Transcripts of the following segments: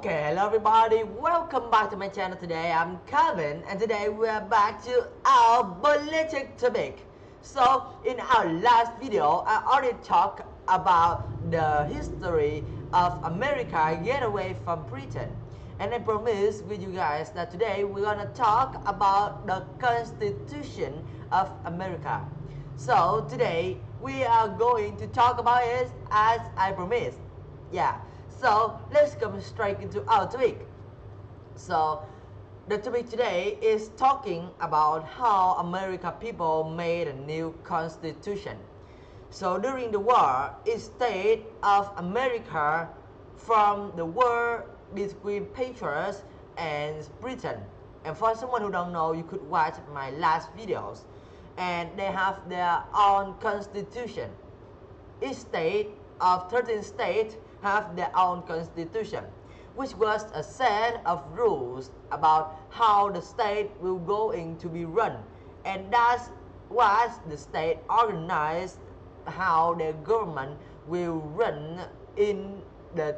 Okay, hello everybody, welcome back to my channel today. I'm Kevin and today we are back to our politic topic. So in our last video, I already talked about the history of America get away from Britain. And I promised with you guys that today we're gonna talk about the Constitution of America. So today we are going to talk about it as I promised. Yeah, so let's come straight into our topic. So the topic today is talking about how American people made a new constitution. So during the war, it state of America from the war between Patriots and Britain. And for someone who don't know, you could watch my last videos. And they have their own constitution. Each state of 13 states have their own constitution, which was a set of rules about how the state will going to be run, and that's what the state organized how the government will run in the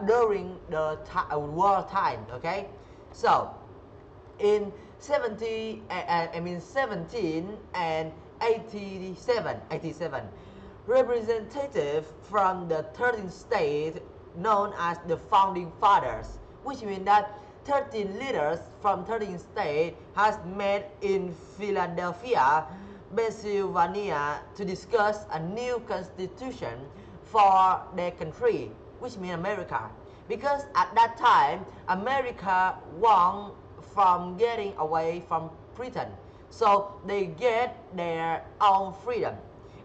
during the war time. Okay, so in 17 and 87 representative from the 13 states known as the founding fathers, which means that 13 leaders from 13 states has met in Philadelphia, Pennsylvania to discuss a new constitution for their country, which means America. Because at that time, America won from getting away from Britain. So they get their own freedom.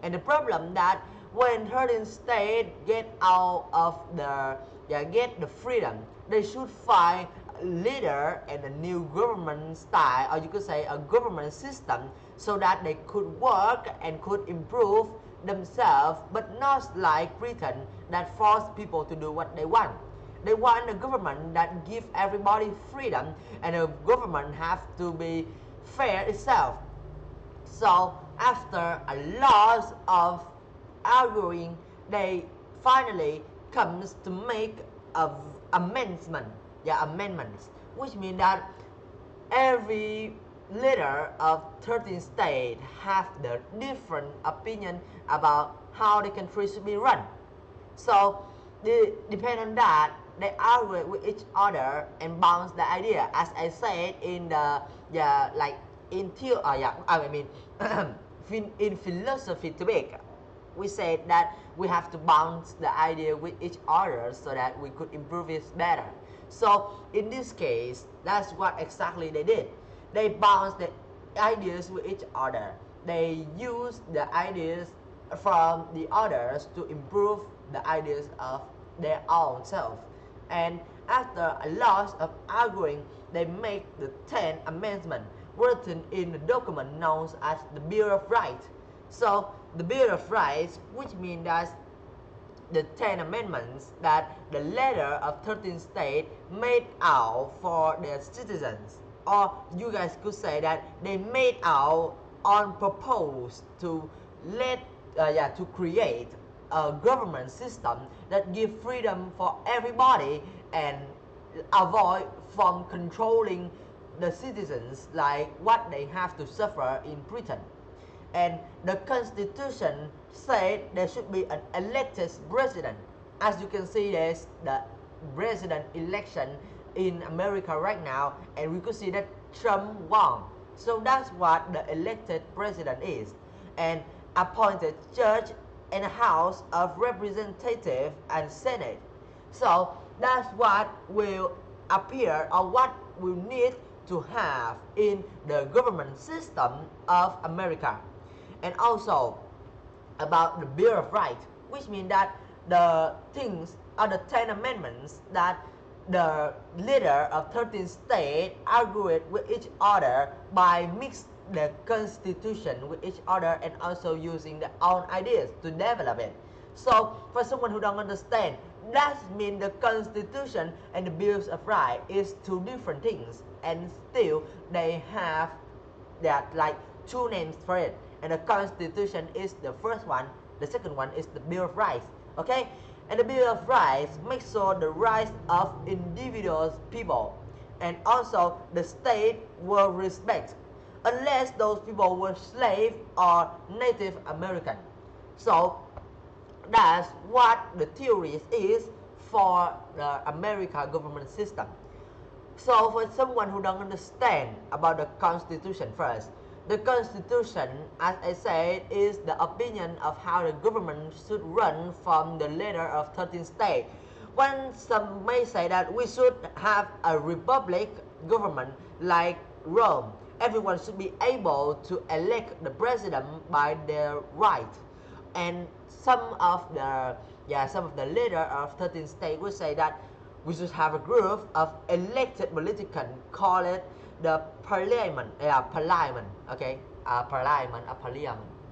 And the problem that when 13 states get out of get the freedom, they should find a leader and a new government style, or you could say a government system, so that they could work and could improve themselves, but not like Britain that force people to do what they want. They want a government that give everybody freedom, and a government have to be fair itself. So after a lot of arguing, they finally comes to make a amendments, which means that every leader of 13 states have the different opinion about how the country should be run. So depend on that, they argue with each other and bounce the idea. As I said in the in philosophy topic, we said that we have to bounce the idea with each other so that we could improve it better. So in this case, that's what exactly they did. They bounced the ideas with each other. They used the ideas from the others to improve the ideas of their own self. And after a lot of arguing, they make the 10th Amendment, written in a document known as the Bill of Rights. So the Bill of Rights, which means that the 10 amendments that the leader of 13 states made out for their citizens, or you guys could say that they made out on purpose to to create a government system that give freedom for everybody and avoid from controlling the citizens like what they have to suffer in Britain. And the constitution said there should be an elected president. As you can see, there's the president election in America right now, and we could see that Trump won. So that's what the elected president is. And appointed judge in the House of Representatives and Senate. So that's what will appear, or what we need to have in the government system of America. And also about the Bill of Rights, which means that the things are the 10 amendments that the leader of 13 states argued with each other by mix the constitution with each other and also using their own ideas to develop it. So for someone who don't understand, that means the constitution and the bills of rights is two different things, and still they have that like two names for it. And the constitution is the first one, the second one is the Bill of Rights. Okay, And the Bill of Rights makes sure the rights of individual people and also the state will respect unless those people were slave or Native American. So that's what the theory is for the American government system. So for someone who don't understand about the Constitution first, the Constitution, as I said, is the opinion of how the government should run from the leader of 13 states. When some may say that we should have a republic government like Rome, everyone should be able to elect the president by their right. And some of the leader of 13 states will say that we should have a group of elected politicians, call it the parliament, okay, parliament.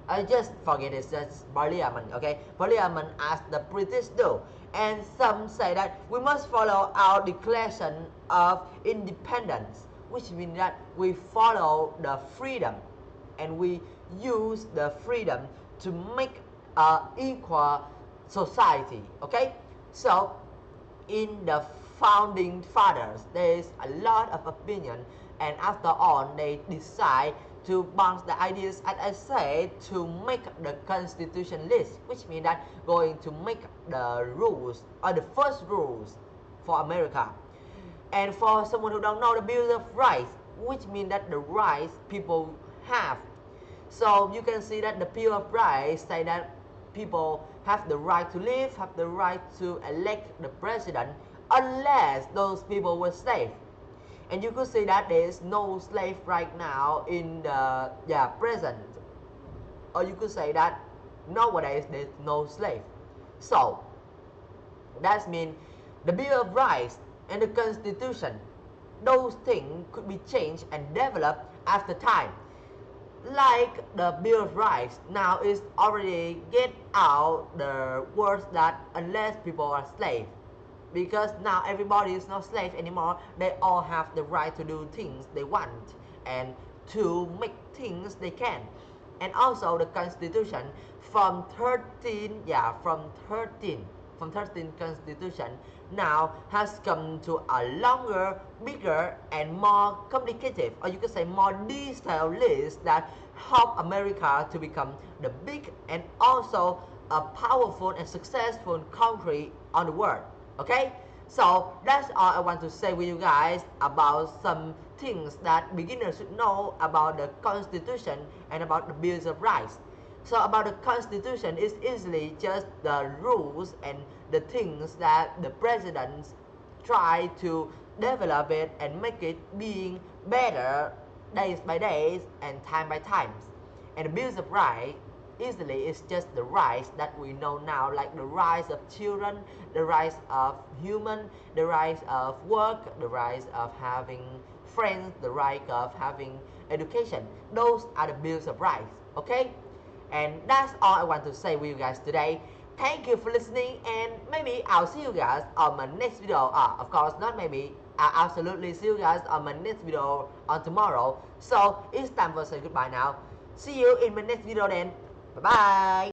I just forget it's just parliament, okay, parliament as the British do. And some say that we must follow our Declaration of Independence, which means that we follow the freedom and we use the freedom to make equal society, okay. So in the founding fathers, there is a lot of opinion, and after all, they decide to bounce the ideas, as I said, to make the constitution list, which means that going to make the rules or the first rules for America. And for someone who don't know, the Bill of Rights, which means that the rights people have. So you can see that the Bill of Rights say that people have the right to live, have the right to elect the president, unless those people were slaves. And you could see that there is no slave right now in the present. Or you could say that nowadays there's no slave. So that means the Bill of Rights and the Constitution, those things could be changed and developed after time. Like the Bill of Rights now is already get out the words that unless people are slaves, because now everybody is not slave anymore. They all have the right to do things they want and to make things they can. And also the Constitution from 13 Constitution now has come to a longer, bigger and more complicated, or you could say more detailed list that help America to become the big and also a powerful and successful country on the world. Okay, so that's all I want to say with you guys about some things that beginners should know about the Constitution and about the Bills of Rights. So about the Constitution is easily just the rules and the things that the presidents try to develop it and make it being better days by days and time by times. And the Bills of Rights easily is just the rights that we know now, like the rights of children, the rights of human, the rights of work, the rights of having friends, the right of having education. Those are the Bills of Rights, okay? And that's all I want to say with you guys today. Thank you for listening, and maybe I'll see you guys on my next video. Of course, not maybe. I'll absolutely see you guys on my next video on tomorrow. So it's time for say goodbye now. See you in my next video then. Bye bye.